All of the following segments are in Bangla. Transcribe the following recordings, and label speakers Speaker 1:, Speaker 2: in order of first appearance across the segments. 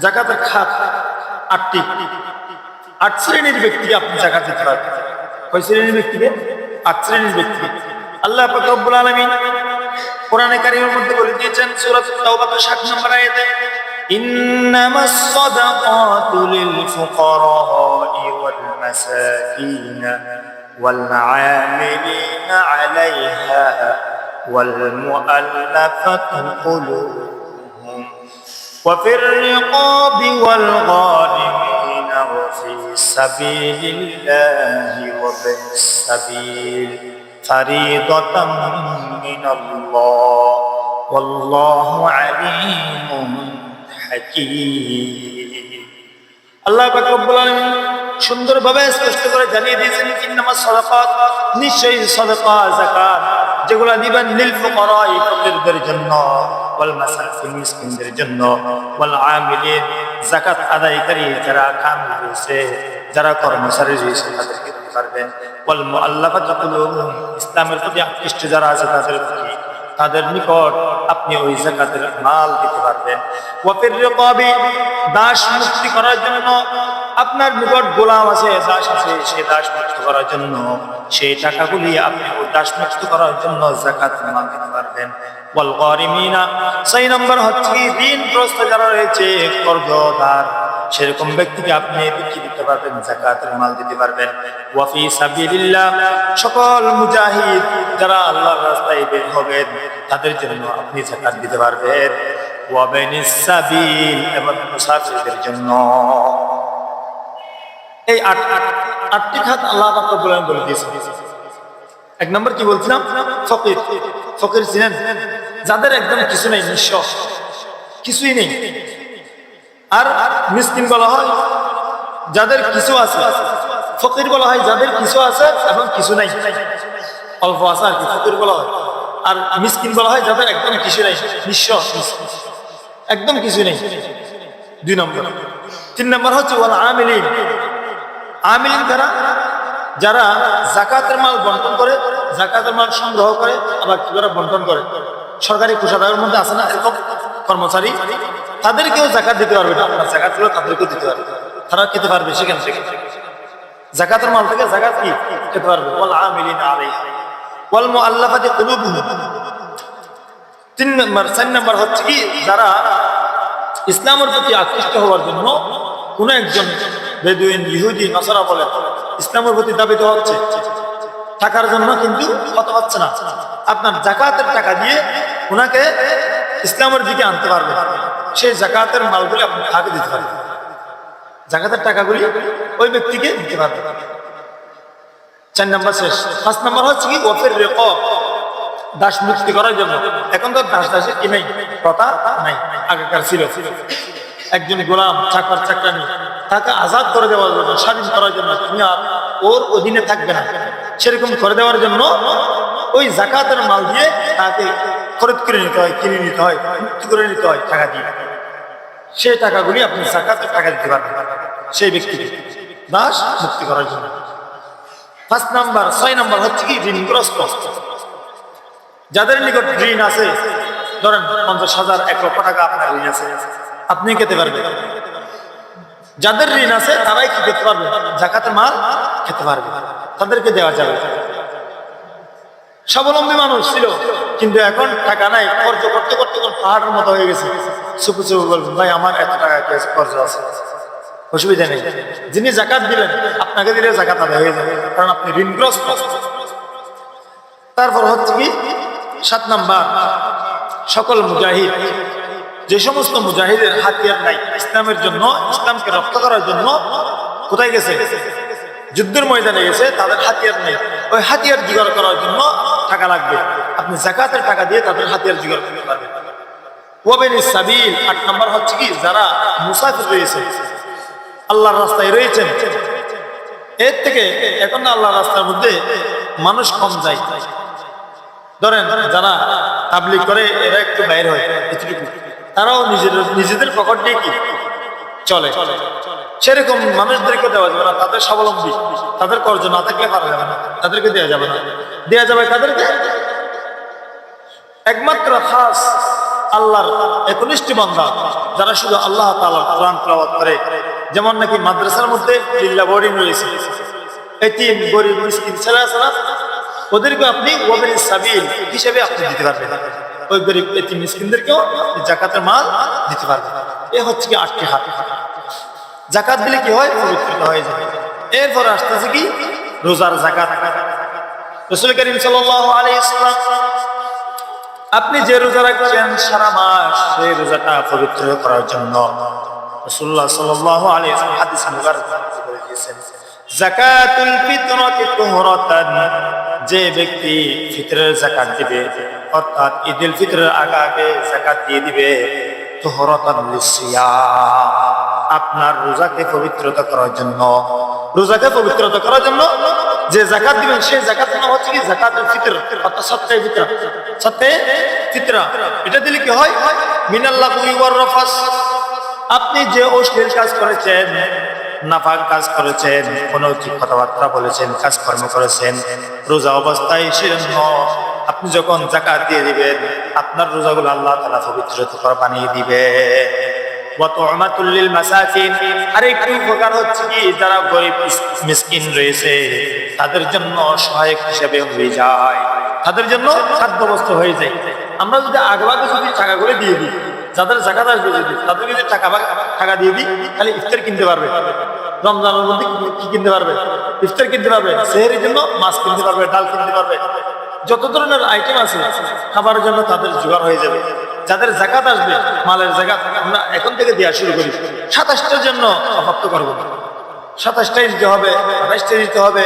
Speaker 1: যাকাতের খাত আটটি। 8 শ্রেণীর ব্যক্তিকে আপনি যাকাত দিতে পারবেন। কয় শ্রেণীর ব্যক্তিকে? 8 শ্রেণীর ব্যক্তিকে। আল্লাহ পাক রব্বুল আলামিন কোরআনে কারীমের মধ্যে বলে দিয়েছেন সূরা তাওবা 60 নম্বর আয়াতে, ইন্নামাস সাদাকাতু লিল ফুকারা'i ওয়াল মাসাকিন ওয়াল আমিলিনা আলাইহা ওয়াল মুআল্লাফাতি কুলুবুহুম ওয়া ফির রিকাবি ওয়াল গারিমিনা ওয়া ফি সাবিলিল্লাহি ওয়া বিস সাবিল ফারিদাতাম মিনাল্লাহ ওয়াল্লাহু আলীমুন হাকীম। আল্লাহ পাক রব্বুল আলামিন সুন্দরভাবে স্পষ্ট করে জানিয়ে দিয়েছেন, ইন্নামাস সাদাকাত, নিশ্চয়ই সাদাকা যাকাত যেগুলো দিবেন লিল ফুকারা'i, ফকিরদের জন্য, ওয়াল মাসাকিন, মিসকিনদের জন্য, ওয়াল আমিলিন, যাকাত আদায়কারী যারা কামিল রয়েছে, যারা কর্মচারী রয়েছে তাদেরকে দিতে পারবেন, ওয়াল মুআল্লাফাতি কুলুবুহুম, ইসলামের প্রতি আকৃষ্ট যারা আছে তাদের নিকট আপনি ওই যাকাতের মাল দিতে পারবেন। ওয়া ফির রিকাবি, দাস মুক্তি করার জন্য, আপনার নিকট গোলাম আছে, দাস আছে, সেই দাস মুক্ত করার জন্য সেই টাকাগুলি আপনি ওই দাস মুক্ত করার জন্য যাকাত মাল দিতে পারবেন। ওয়াল গারিমিনা, 6 নম্বর হচ্ছে ঋণগ্রস্ত যারা রয়েছে, কর্জদার, সেরকম ব্যক্তিকে আপনি দিতে পারবেন, যাকাতের মাল দিতে পারবেন। ওয়া ফি সাবিলিল্লাহ, সকল মুজাহিদ যারা আল্লাহর রাস্তায় বের হবেন তাদের জন্য আপনি যাকাত দিতে পারবেন। ওয়া বাইনিস সাবিল, এবং মুসাফিরদের জন্য। এই আটটি খাত আল্লাহ পাক রব্বুল আলামিন বলে দিয়েছেন। 1 নম্বর কি বলছিলাম? ফকির। ফকির ছিলেন যাদের একদম কিছু নেই, নিঃস্ব, কিছুই নেই। আর মিসকিন বলা হয় যাদের কিছু আছে। ফকির বলা হয় যাদের কিছু আছে এবং কিছু নাই, অল্প আছে আর কি, ফকির বলা হয়। আর মিসকিন বলা হয় যাদের একদম কিছু নেই, নিঃস্ব, একদম কিছু নেই। 2 নম্বর। 3 নম্বর হচ্ছে ওয়াল আমিলিন। আমিলিন যারা যাকাতের মাল বন্টন করে, যাকাতের মাল সংগ্রহ করে, আবার কি করে বন্টন করে। সরকারি কোষাগারের মধ্যে আছে না এরকম কর্মচারী, তাদেরকেও যাকাত দিতে পারবে না। আপনার যাকাত গুলো তাদেরকেও দিতে পারবে, তারা খেতে পারবে সেখান থেকে, যাকাতের মাল থেকে যাকাত কি খেতে পারবে। ওয়াল আমিলিনা আলাইহা ওয়াল মুআল্লাফাতি কুলুবুহুম। 4 নম্বর হচ্ছে কি, যারা ইসলামের প্রতি আকৃষ্ট হওয়ার জন্য কোন একজন বেদুইন, ইহুদি, নাসারা বলে ইসলামের প্রতি দাবিত হচ্ছে, টাকার জন্য কিন্তু কত পাচ্ছে না, আপনার যাকাতের টাকা দিয়ে ওনাকে ইসলামের দিকে আনতে পারবে, সেই যাকাতের মালগুলি আপনি তাকে দিতে পারবেন, যাকাতের টাকাগুলি ওই ব্যক্তিকে দিতে পারবেন। 4 নম্বর শেষ। 5 নম্বর হচ্ছে কি ওয়া ফির রিকাব, দাস মুক্তি করার জন্য। এখন তো দাসের কি নাই, প্রথা নাই, আগেকার ছিল। একজন গোলাম, চাকর চাকরানি, তাকে আজাদ করে দেওয়ার জন্য, স্বাধীন করার জন্য, তুমি আর ওর অধীনে থাকবে না, সেরকম করে দেওয়ার জন্য ওই যাকাতের মাল দিয়ে তাকে খরচ করে নিতে হয়, কিনে নিতে হয়, মুক্তি করে নিতে হয় টাকা দিয়ে। সেই টাকাগুলি আপনি যাকাতের টাকা দিতে পারবেন সেই ব্যক্তিকে, দাস মুক্তি করার জন্য। 5 নম্বর। 6 নম্বর হচ্ছে কি ঋণগ্রস্ত, যাদের নিকট ঋণ আছে, ধরেন 50,000, 1 লক্ষ টাকা আপনার ঋণ আছে, আপনি খেতে পারবেন। যাদের ঋণ আছে তারাই কি খেতে পারবে, যাকাতের মাল খেতে পারবে, তাদেরকে দেওয়া যাবে। স্বাবলম্বী মানুষ ছিল কিন্তু এখন টাকা নাই, খরচ করতে করতে পাহাড়ের মতো হয়ে গেছে, চুপু চুপু বলবেন ভাই আমার এত টাকা খরচ আছে, অসুবিধা নেই, যিনি যাকাত দিলেন আপনাকে দিলে যাকাত আদায় হয়ে যাবে, কারণ আপনি ঋণগ্রস্ত। তারপর হচ্ছে কি 7 নাম্বার, সকল মুজাহিদ, যে সমস্ত মুজাহিদের হাতিয়ার নাই ইসলামের জন্য, ইসলামকে রক্ষা করার জন্য কোথায় গেছে, যুদ্ধের ময়দানে গেছে, তাদের হাতিয়ার নাই, ওই হাতিয়ার জোগাড় করার জন্য টাকা লাগবে, আপনি যাকাতের টাকা দিয়ে তাদের হাতিয়ার জোগাড় করতে পারবেন। ওয়া বাইনিস সাবিল। 8 নাম্বার হচ্ছে কি যারা মুসাফির রয়েছে, আল্লাহর রাস্তায় রয়েছেন, এর থেকে এখন আল্লাহর রাস্তার মধ্যে মানুষ কম যায়, ধরেন যারা তাবলীগ করে এরা একটু বাইরে হয়, তারাও নিজেদের পকেট দিয়ে কি চলে, সেরকম মানুষদেরকে দেওয়া যাবে না, তাদের স্বাবলম্বী, তাদের কর্জ না থাকলে পারা যাবে না, তাদেরকে দেওয়া যাবে না। দেওয়া যাবে তাদেরকে একমাত্র খাস আল্লাহর 19টি বান্দা যারা শুধু আল্লাহ তাআলার কোরআন তেলাওয়াত করে, যেমন নাকি মাদ্রাসার মধ্যে লিল্লাহ বোর্ডিং রয়েছে, এতিম গরিব মিসকিন ছেলে আছে না, ওদেরকে আপনি ওয়াবিল সাবিল হিসেবে আপনি দিতে পারবেন। ওই গরিব এতিম মিসকিনদেরকেও আপনি যাকাতের মাল দিতে পারবেন। এ হচ্ছে কি 8টি হাত। যাকাত দিলে কি হয়? পবিত্রতা হয়ে যায়। এরপর আসতেছে কি? রোজার যাকাত। রাসূল করিম সাল্লাল্লাহু আলাইহি ওয়াসাল্লাম আপনি যে রোজা রাখছেন সারা মাস, সেই রোজাটা পবিত্র করার জন্য রাসূলুল্লাহ সাল্লাল্লাহু আলাইহি ওয়াসাল্লাম হাদিস মুবারক বলে দিয়েছেন, যাকাতুল ফিতরাতি তুহরাতান, যে ব্যক্তি ফিতরের যাকাত দিবে অর্থাৎ ঈদুল ফিতরের আগে যাকাত দিয়ে দিবে, তুহরাতান লিসিয়াম, আপনার রোজাকে পবিত্রতা করার জন্য, রোজাকে পবিত্রতা করার জন্য যে যাকাত দিবেন সেই যাকাতের নাম হচ্ছে কি যাকাতুল ফিতর, অর্থাৎ সদকায়ে ফিতরা। সদকায়ে ফিতরা এটা দিলে কি হয়? মিনাল লাগwi ওয়ার রাফাস, আপনি যে অশ্লীল কাজ করেছেন, নাপাক কাজ করেছেন, অনৈতিক কথাবার্তা বলেছেন, কাজকর্ম করেছেন রোজা অবস্থায়, সেজন্য আপনি যখন যাকাত দিয়ে দিবেন আপনার রোজাগুলো আল্লাহ তাআলা পবিত্র করে বানিয়ে দিবে। ওয়া তু'মাতুল লিল মাসাকিন, আরেকটি উপকার হচ্ছে কি যারা গরিব মিসকিন রয়েছে তাদের জন্য সহায়ক হিসেবে হয়ে যায়, তাদের জন্য খাদ্যবস্তু হয়ে যায়। আমরা যদি আগভাগে যদি টাকা করে দিয়ে দিই, যাদের যাকাত আসবে যদি তাদেরকে যদি টাকা দিয়ে দিই, তাহলে ইফতার কিনতে পারবে, রমজানের মধ্যে কি কিনতে পারবে? ইফতার কিনতে পারবে, সেহরির জন্য মাছ কিনতে পারবে, ডাল কিনতে পারবে, যত ধরনের আইটেম আছে খাবারের জন্য তাদের জোগাড় হয়ে যাবে। যাদের যাকাত আসবে, মালের যাকাত আমরা এখন থেকে দেওয়া শুরু করি, 27টার জন্য অপ্রাপ্ত করবো না, 27টাই দিতে হবে, 28টাই দিতে হবে,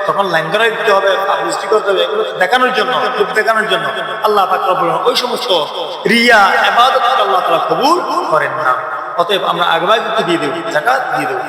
Speaker 1: তখন লাইন ধরে দিতে হবে, পাবলিসিটি করতে হবে, এগুলো দেখানোর জন্য, লোক দেখানোর জন্য। আল্লাহ পাক রব্বুল আলামিন ওই সমস্ত রিয়া ইবাদত আল্লাহ তাআলা কবুল করেন না। অতএব আমরা আগভাগে দিয়ে দেব, যাকাত দিয়ে দেব।